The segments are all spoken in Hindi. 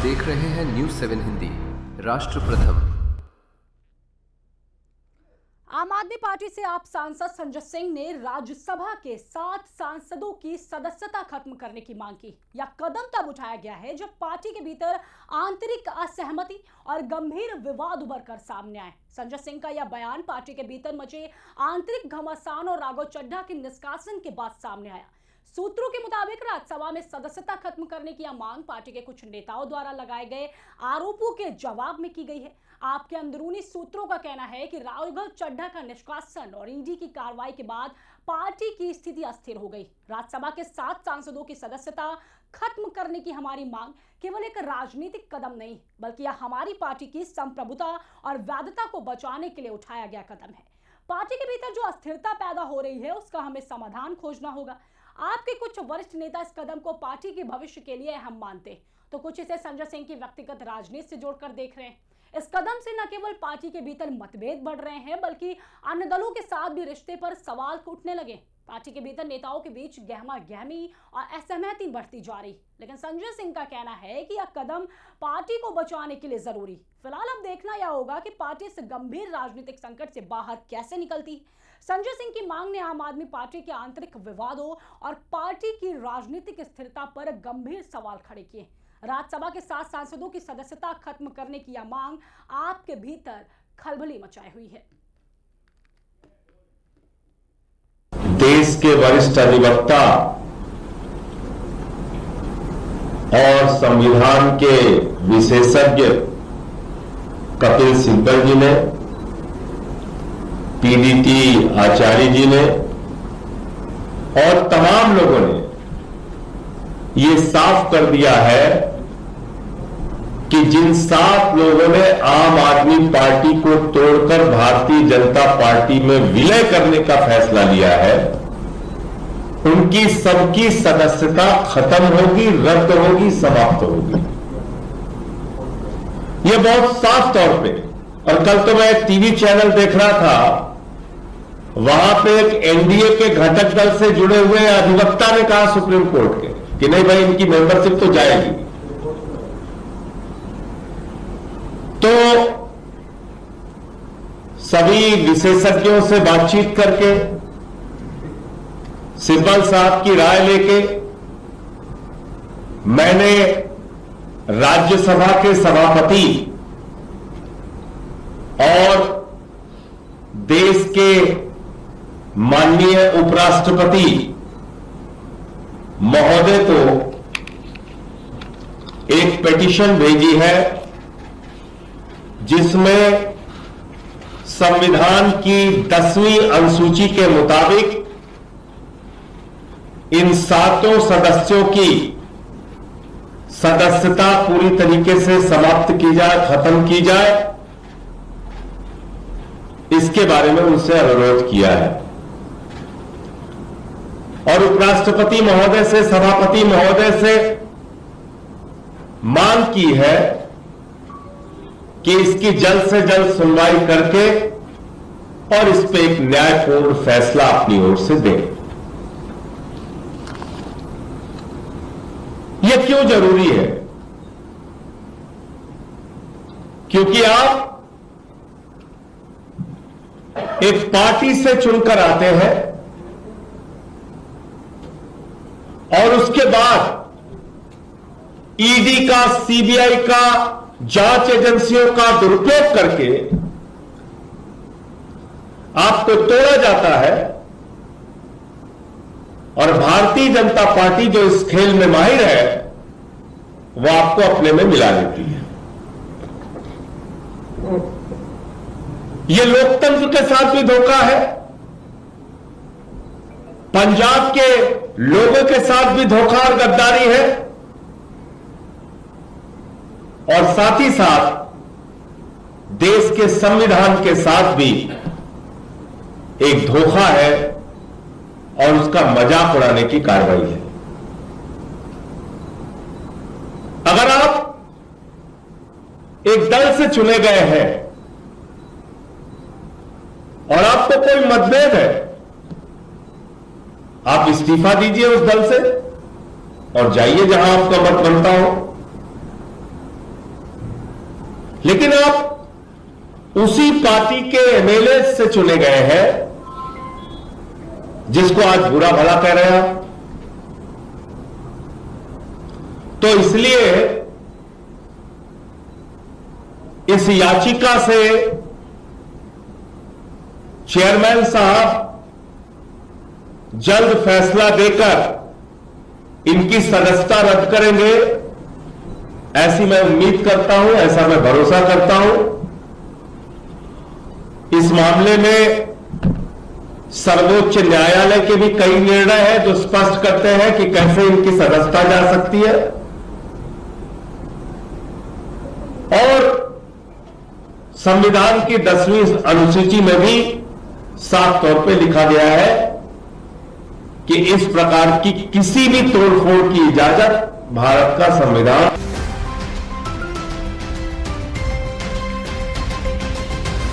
देख रहे हैं न्यूज़ 7 हिंदी, राष्ट्र प्रथम। आम आदमी पार्टी से आप सांसद संजय सिंह ने राज्यसभा के 7 सांसदों की सदस्यता खत्म करने की मांग की। यह कदम तब उठाया गया है जब पार्टी के भीतर आंतरिक असहमति और गंभीर विवाद उभर कर सामने आए। संजय सिंह का यह बयान पार्टी के भीतर मचे आंतरिक घमासान और राघव चड्ढा के निष्कासन के बाद सामने आया। सूत्रों के मुताबिक राज्यसभा में सदस्यता खत्म करने की मांग पार्टी के कुछ नेताओं द्वारा लगाए गए आरोपों के जवाब में की गई है। आपके अंदरूनी सूत्रों का कहना है कि राघव चड्ढा का निष्कासन और ईडी की कार्रवाई के बाद पार्टी की स्थिति अस्थिर हो गई। राज्यसभा के 7 सांसदों की सदस्यता खत्म करने की हमारी मांग केवल एक राजनीतिक कदम नहीं, बल्कि यह हमारी पार्टी की संप्रभुता और वैधता को बचाने के लिए उठाया गया कदम है। पार्टी के भीतर जो अस्थिरता पैदा हो रही है, उसका हमें समाधान खोजना होगा। आपके कुछ वरिष्ठ नेता इस कदम को पार्टी के भविष्य के लिए अहम मानते, तो कुछ इसे संजय सिंह की व्यक्तिगत राजनीति से जोड़कर देख रहे हैं। इस कदम से न केवल पार्टी के भीतर मतभेद बढ़ रहे हैं, बल्कि अन्य दलों के साथ भी रिश्ते पर सवाल उठने लगे। पार्टी के भीतर नेताओं के बीच गहमा-गहमी और असहमति बढ़ती जा रही, लेकिन संजय सिंह का कहना है कि यह कदम पार्टी को बचाने के लिए जरूरी। फिलहाल अब देखना यह होगा कि पार्टी इस गंभीर राजनीतिक संकट से बाहर कैसे निकलती। संजय सिंह की मांग ने आम आदमी पार्टी के आंतरिक विवादों और पार्टी की राजनीतिक स्थिरता पर गंभीर सवाल खड़े किए। राज्यसभा के 7 सांसदों की सदस्यता खत्म करने की यह मांग आपके भीतर खलबली मचाए हुई है। देश के वरिष्ठ अधिवक्ता और संविधान के विशेषज्ञ कपिल सिब्बल जी ने, पीडीटी आचार्य जी ने और तमाम लोगों ने ये साफ कर दिया है कि जिन 7 लोगों ने आम आदमी पार्टी को तोड़कर भारतीय जनता पार्टी में विलय करने का फैसला लिया है, उनकी सबकी सदस्यता खत्म होगी, रद्द होगी, समाप्त होगी। यह बहुत साफ तौर पे। और कल तो मैं एक टीवी चैनल देख रहा था, वहां पे एक एनडीए के घटक दल से जुड़े हुए अधिवक्ता ने कहा सुप्रीम कोर्ट के कि नहीं भाई, इनकी मेंबरशिप तो जाएगी। तो सभी विशेषज्ञों से बातचीत करके, सिब्बल साहब की राय लेके, मैंने राज्यसभा के सभापति और देश के माननीय उपराष्ट्रपति महोदय को एक पिटीशन भेजी है, जिसमें संविधान की 10वीं अनुसूची के मुताबिक इन 7 सदस्यों की सदस्यता पूरी तरीके से समाप्त की जाए, खत्म की जाए, इसके बारे में उनसे अनुरोध किया है। और उपराष्ट्रपति महोदय से, सभापति महोदय से मांग की है कि इसकी जल्द से जल्द सुनवाई करके और इस पे एक न्यायपूर्ण फैसला अपनी ओर से दें। यह क्यों जरूरी है? क्योंकि आप एक पार्टी से चुनकर आते हैं और उसके बाद ईडी का, सीबीआई का, जांच एजेंसियों का दुरुपयोग करके आपको तोड़ा जाता है और भारतीय जनता पार्टी जो इस खेल में माहिर है, वो आपको अपने में मिला लेती है। यह लोकतंत्र के साथ भी धोखा है, पंजाब के लोगों के साथ भी धोखा और गद्दारी है, और साथ ही साथ देश के संविधान के साथ भी एक धोखा है और उसका मजाक उड़ाने की कार्रवाई है। अगर आप एक दल से चुने गए हैं और आपको कोई मतभेद है, आप इस्तीफा दीजिए उस दल से और जाइए जहां आपका मत बनता हो। लेकिन आप उसी पार्टी के एमएलए से चुने गए हैं जिसको आज बुरा भला कह रहे हैं आप। तो इसलिए इस याचिका से चेयरमैन साहब जल्द फैसला देकर इनकी सदस्यता रद्द करेंगे, ऐसी मैं उम्मीद करता हूं, ऐसा मैं भरोसा करता हूं। इस मामले में सर्वोच्च न्यायालय के भी कई निर्णय हैं जो स्पष्ट करते हैं कि कैसे इनकी सदस्यता जा सकती है, और संविधान की 10वीं अनुसूची में भी साफ तौर पे लिखा गया है कि इस प्रकार की किसी भी तोड़फोड़ की इजाजत भारत का संविधान।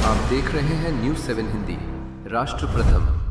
आप देख रहे हैं न्यूज़ 7 हिंदी, राष्ट्र प्रथम।